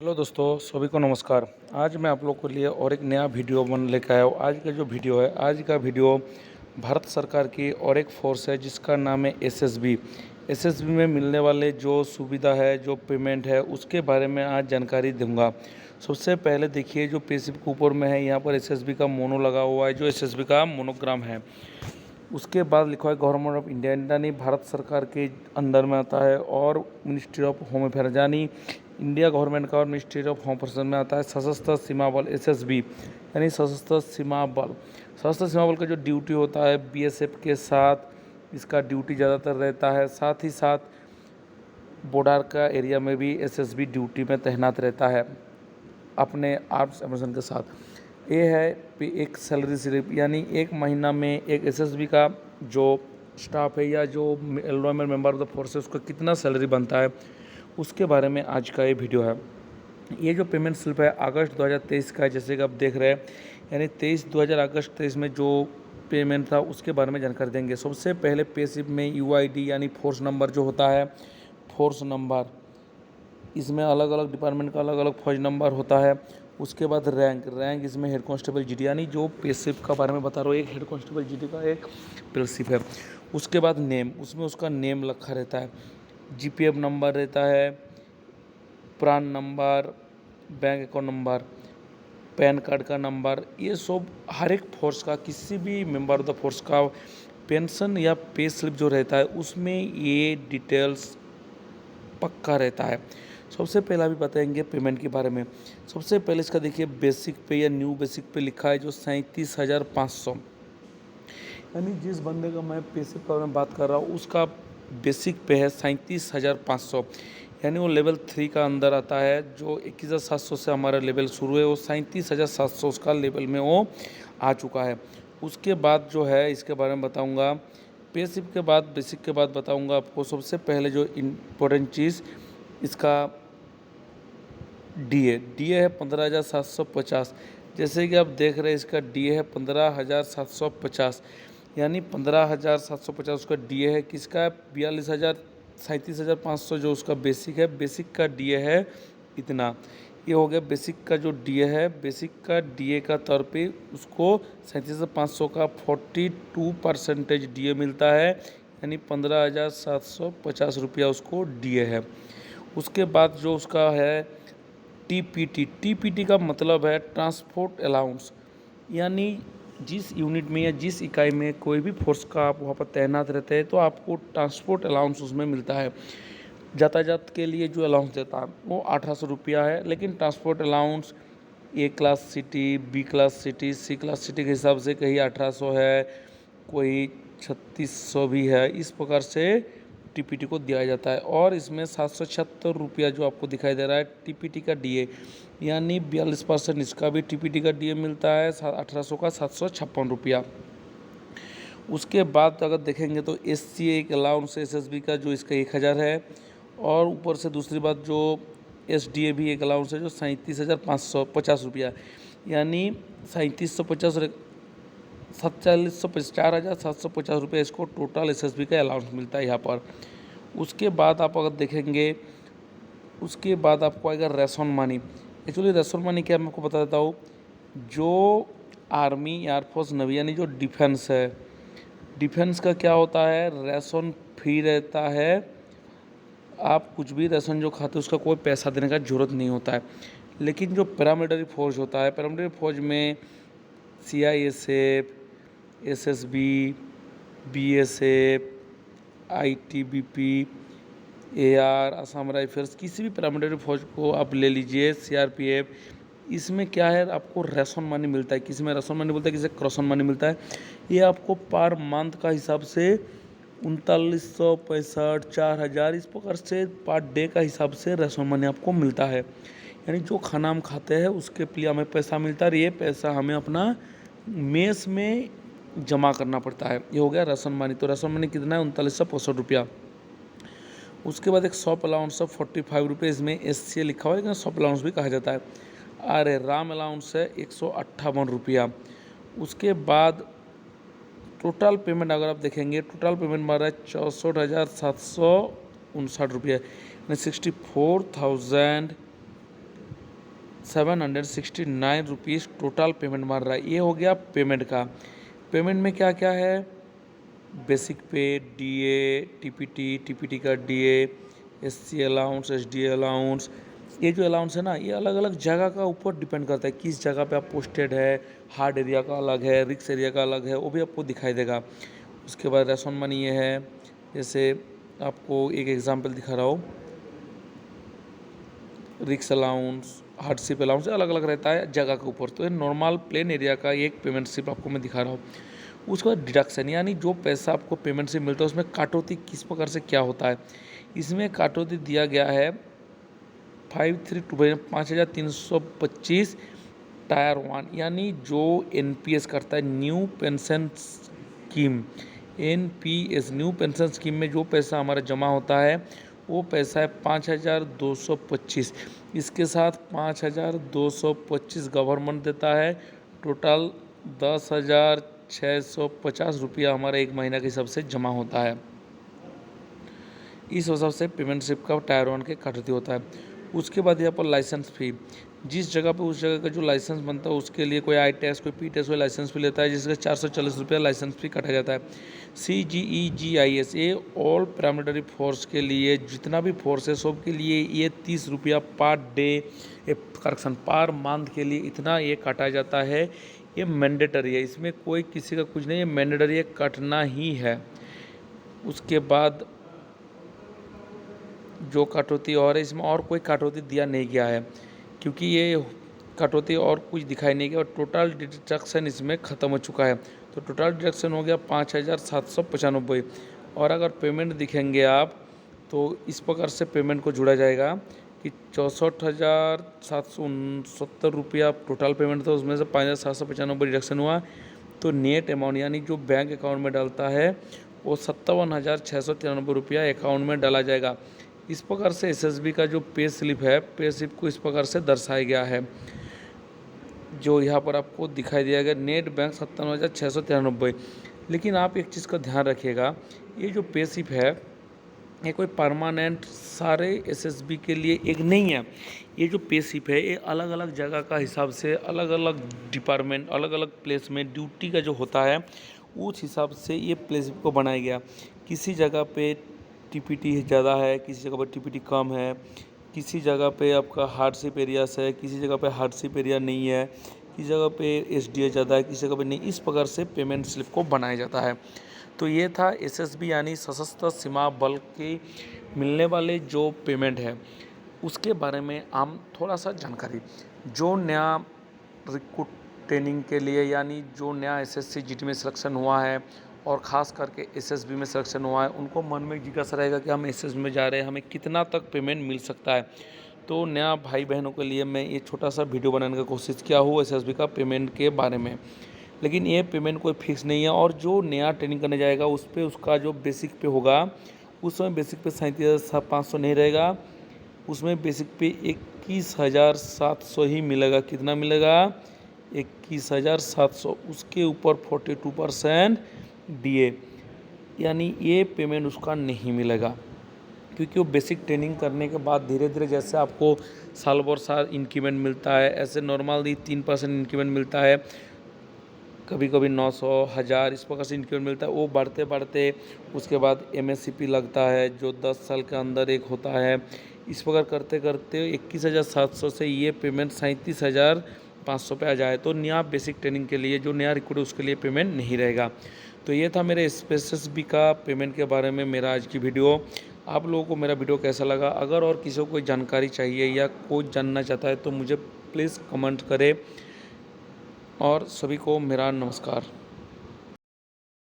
Hello दोस्तों, सभी को नमस्कार। आज मैं आप लोग के लिए और एक नया वीडियो बन लेकर आया हूँ। आज का जो वीडियो है, आज का वीडियो भारत सरकार की और एक फोर्स है जिसका नाम है एसएसबी। एसएसबी में मिलने वाले जो सुविधा है, जो पेमेंट है, उसके बारे में आज जानकारी दूंगा। सबसे पहले देखिए, जो पे स्लिप के ऊपर में है, यहाँ पर एसएसबी का मोनो लगा हुआ है, जो एसएसबी का मोनोग्राम है। उसके बाद लिखा है गवर्नमेंट ऑफ इंडिया, यानी भारत सरकार के अंदर में आता है, और मिनिस्ट्री ऑफ होम अफेयर यानी इंडिया गवर्नमेंट का, और मिनिस्ट्री ऑफ होम अफेयर्स में आता है सशस्त्र सीमा बल एसएसबी, यानी सशस्त्र सीमा बल। सशस्त्र सीमा बल का जो ड्यूटी होता है बीएसएफ के साथ, इसका ड्यूटी ज़्यादातर रहता है। साथ ही साथ बॉर्डर का एरिया में भी एसएसबी ड्यूटी में तैनात रहता है अपने आर्म्स एम्बेशन के साथ। ये है एक सैलरी स्लिप, यानी एक महीना में एक एसएसबी का जो स्टाफ है या जो enrolment member of the force है, उसका कितना सैलरी बनता है, उसके बारे में आज का ये वीडियो है। ये जो पेमेंट स्लिप है अगस्त 2023 का है, जैसे कि आप देख रहे हैं, यानी 23 में जो पेमेंट था उसके बारे में जानकारी देंगे। सबसे पहले पे स्लिप में यूआईडी यानी फोर्स नंबर जो होता है, फोर्स नंबर, इसमें अलग अलग डिपार्टमेंट का अलग अलग फौज नंबर होता है। उसके बाद रैंक इसमें हेड कांस्टेबल जीडी, यानी जो पे स्लिप का बारे में बता रहा हूँ, एक हेड कांस्टेबल जीडी का एक पे स्लिप है। उसके बाद नेम, उसमें उसका नेम लिखा रहता है। जीपीएफ नंबर रहता है, PRAN number, bank account number, pan card का नंबर, ये सब हर एक फोर्स का, किसी भी मेंबर ऑफ द फोर्स का पेंशन या पे स्लिप जो रहता है उसमें ये डिटेल्स पक्का रहता है। सबसे पहले अभी बताएंगे पेमेंट के बारे में। सबसे पहले इसका देखिए बेसिक पे या न्यू बेसिक पे लिखा है जो 37,500, यानी जिस बंदे का मैं पे स्लिप का मैं बात कर रहा हूँ उसका बेसिक पे है 37,500, यानी वो लेवल 3 का अंदर आता है। जो 21,700 से हमारा लेवल शुरू है, वो 37,700 उसका लेवल में वो आ चुका है। उसके बाद जो है इसके बारे में बताऊंगा। पे स्लिप के बाद बेसिक के बाद बताऊंगा आपको। सबसे पहले जो इम्पोर्टेंट चीज़, इसका डीए है 15,750। जैसे कि आप देख रहे हैं, इसका डीए है 15,750, यानी 15,750 उसका डीए है। किसका? 37,500 जो उसका बेसिक है, बेसिक का डीए है इतना। ये हो गया बेसिक का जो डीए है। बेसिक का डीए का तौर पे उसको 37,500 का 42% डीए मिलता है, यानी 15,750 रुपया उसको डीए है। उसके बाद जो उसका है टीपीटी का मतलब है ट्रांसपोर्ट अलाउंस, यानी जिस यूनिट में या जिस इकाई में कोई भी फोर्स का आप वहाँ पर तैनात रहते हैं तो आपको ट्रांसपोर्ट अलाउंस उसमें मिलता है। यातायात के लिए जो अलाउंस देता है वो 1,800 रुपया है, लेकिन transport allowance A class city, B class city, C class city के हिसाब से कहीं 1,800 है, कोई 3,600 भी है। इस प्रकार से टीपीटी को दिया जाता है। और इसमें 776 रुपया जो आपको दिखाई दे रहा है टीपीटी का डीए, यानी 42% इसका भी टीपीटी का डीए मिलता है। 1,800 का 756 रुपया। उसके बाद अगर देखेंगे तो एससी एक अलाउंस एसएसबी का जो इसका 1,000 है, और ऊपर से दूसरी बात जो एसडीए भी एक अलाउंस है जो 37,550 रुपया, यानी 3750 और 4750, 4,750 रुपये इसको टोटल एसएसबी का अलाउंस मिलता है यहाँ पर। उसके बाद आप अगर देखेंगे, उसके बाद आपको आएगा ration money. Actually ration money क्या, मैं आपको बता देता हूँ। जो आर्मी, एयरफोर्स, नेवी, यानी जो डिफेंस है, डिफेंस का क्या होता है, रेशन फ्री रहता है। आप कुछ भी रेशन जो खाते हैं उसका कोई पैसा देने का ज़रूरत नहीं होता है। लेकिन जो पैरामिलिट्री फोर्स होता है, पैरामिलिट्री फोर्स में CISF, SSB, BSF, ITBP, AR, Assam rifles, किसी भी पैरामिलिट्री फौज को आप ले लीजिए, सीआरपीएफ, इसमें क्या है आपको रेशन मनी मिलता है। किसी में रेशन मनी मिलता है, किसी क्रॉसन मनी मिलता है। ये आपको पर मंथ का हिसाब से 3,965, 4,000, इस प्रकार से पर डे का हिसाब से रेशन मनी आपको मिलता है। यानी जो खाना हम खाते हैं उसके लिए हमें पैसा मिलता है, और ये पैसा हमें अपना मेस में जमा करना पड़ता है। ये हो गया रेशन मनी। तो रेशन मनी कितना है? 3,965 रुपया। उसके बाद एक शॉप अलाउंस है 45 रुपये, इसमें एससी लिखा हुआ है, लेकिन शॉप अलाउंस भी कहा जाता है। अरे राम अलाउंस है 158 रुपया। उसके बाद टोटल पेमेंट अगर आप देखेंगे, टोटल पेमेंट हमारा 64,759 रुपया, यानी 64,759 ₹769 टोटल पेमेंट मार रहा है। ये हो गया पेमेंट का। पेमेंट में क्या क्या है, बेसिक पे, डीए, टीपीटी, टीपीटी का DA, SC allowance, SDA allowance. ये जो अलाउंस है ना, ये अलग अलग जगह का ऊपर डिपेंड करता है, किस जगह पे आप पोस्टेड है। हार्ड एरिया का अलग है, रिक्स एरिया का अलग है, वो भी आपको दिखाई देगा। उसके बाद रेशन मनी ये है, जैसे आपको एक एग्जांपल दिखा रहा हूँ, रिक्स अलाउंस, हार्डशिप अलाउंस अलग अलग रहता है जगह के ऊपर। तो ये नॉर्मल प्लेन एरिया का एक पेमेंट स्लिप आपको मैं दिखा रहा हूँ। उसके बाद डिडक्शन, यानी जो पैसा आपको पेमेंट से मिलता है उसमें कटौती किस प्रकार से क्या होता है। इसमें कटौती दिया गया है 5325 टायर 1, यानी जो एनपीएस करता है, new pension scheme, NPS new pension scheme में जो पैसा हमारा जमा होता है वो पैसा है 5225। इसके साथ 5225 गवर्नमेंट देता है। टोटल 10,650 रुपया हमारा एक महीना के हिसाब से जमा होता है। इस हिसाब से पेमेंट स्लिप का टायर 1 के कटौती होता है। उसके बाद यहाँ पर लाइसेंस फ़ी, जिस जगह पे उस जगह का जो लाइसेंस बनता है उसके लिए कोई आई टेस्ट, कोई पी टेस्ट, कोई लाइसेंस फ़ी लेता है, जिसका 440 रुपया लाइसेंस फ़ी काटा जाता है। CGEGIS, ये ऑल पैरामिलिट्री फोर्स के लिए, जितना भी फोर्स है सब के लिए ये 30 रुपया पर डे, पर मंथ के लिए इतना ये काटा जाता है। ये मैंडेटरी है, इसमें कोई किसी का कुछ नहीं है, मैंडेटरी है, कटना ही है। उसके बाद जो कटौती और है, इसमें और कोई कटौती दिया नहीं गया है, क्योंकि ये कटौती और कुछ दिखाई नहीं गया और टोटल डिडक्शन इसमें ख़त्म हो चुका है। तो टोटल डिडक्शन हो गया 5,795। और अगर पेमेंट दिखेंगे आप तो इस प्रकार से पेमेंट को जुड़ा जाएगा कि 64,769 रुपया टोटल पेमेंट था, उसमें से 5,795 डिडक्शन हुआ। तो नेट अमाउंट, यानी जो बैंक अकाउंट में डालता है वो 57,693 रुपया अकाउंट में डाला जाएगा। इस प्रकार से एसएसबी का जो पे स्लिप है, पे स्लिप को इस प्रकार से दर्शाया गया है, जो यहाँ पर आपको दिखाई दिया गया, नेट बैंक 57,693। लेकिन आप एक चीज़ का ध्यान रखिएगा, ये जो पे स्लिप है ये कोई परमानेंट सारे एसएसबी के लिए एक नहीं है। ये जो पे स्लिप है ये अलग अलग जगह का हिसाब से, अलग अलग डिपार्टमेंट, अलग अलग प्लेस में ड्यूटी का जो होता है उस हिसाब से ये पे स्लिप को बनाया गया। किसी जगह पे टीपीटी ज़्यादा है, किसी जगह पर टीपीटी कम है, किसी जगह पे आपका हार्डशिप एरियास है, किसी जगह पे हार्डशिप एरिया नहीं है, किसी जगह पे एसडीए ज़्यादा है, किसी जगह पे नहीं। इस प्रकार से पेमेंट स्लिप को बनाया जाता है। तो ये था एसएसबी यानी सशस्त्र सीमा बल के मिलने वाले जो पेमेंट है उसके बारे में हम थोड़ा सा जानकारी। जो नया रिक्रूट ट्रेनिंग के लिए, यानी जो नया एसएससी जीडी में सिलेक्शन हुआ है और ख़ास करके एसएसबी में सिलेक्शन हुआ है, उनको मन में जिज्ञासा रहेगा कि हम एसएसबी में जा रहे हैं, हमें कितना तक पेमेंट मिल सकता है। तो नया भाई बहनों के लिए मैं ये छोटा सा वीडियो बनाने की कोशिश किया हूँ एसएसबी का पेमेंट के बारे में। लेकिन ये पेमेंट कोई फिक्स नहीं है, और जो नया ट्रेनिंग करने जाएगा उस पर उसका जो बेसिक पे होगा उस समय बेसिक पे 37,500 नहीं रहेगा, उसमें बेसिक पे 21,700 ही मिलेगा। कितना मिलेगा? 21,700। उसके ऊपर 42% डीए, यानी ये पेमेंट उसका नहीं मिलेगा, क्योंकि वो बेसिक ट्रेनिंग करने के बाद धीरे धीरे जैसे आपको साल भर साल इंक्रीमेंट मिलता है, ऐसे नॉर्मली 3% इंक्रीमेंट मिलता है, कभी कभी 900, 1000 इस प्रकार से इंक्रीमेंट मिलता है। वो बढ़ते बढ़ते उसके बाद एमएससीपी लगता है जो 10 साल के अंदर एक होता है। इस प्रकार करते करते 21,700 से ये पेमेंट 37,500 पे आ जाए तो नया बेसिक ट्रेनिंग के लिए जो नया रिक्रूट उसके लिए पेमेंट नहीं रहेगा। तो ये था मेरे एसएसबी का पेमेंट के बारे में मेरा आज की वीडियो। आप लोगों को मेरा वीडियो कैसा लगा? अगर और किसी को कोई जानकारी चाहिए या कोई जानना चाहता है तो मुझे प्लीज़ कमेंट करें। और सभी को मेरा नमस्कार।